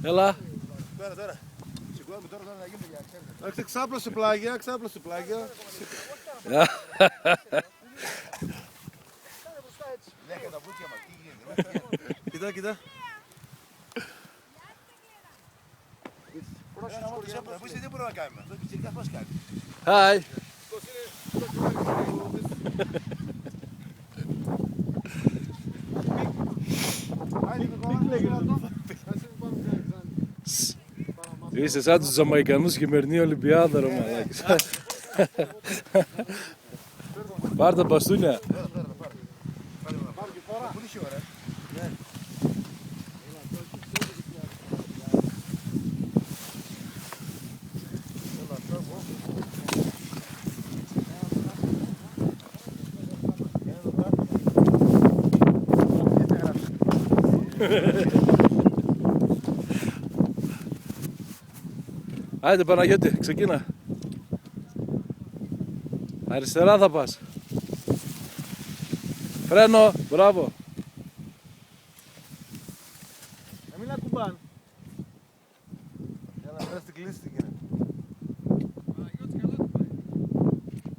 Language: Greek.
Έλα. Τώρα. Σηκώνουμε τώρα να γίνει για ξέρετε. Ξάπλωσε πλάγια, ξάπλωσε πλάγια. Λέγε τα βουτιά μας, τι γίνεται. Κοίτα. Εμείς δεν μπορούμε να κάνουμε. Αυτό πιτσιρικάς μας κάνει. Hi. Είσαι σαν τους Ζαμαϊκανούς χειμερινή Ολυμπιάδα, ρε μαλάκες. Πάρ' τα μπαστούνια. Άιντε Παναγιώτη, ξεκίνα. Αριστερά θα πας. Φρένο, μπράβο. Να μην ακουμπάν. Έλα, πες την κλείστηκε.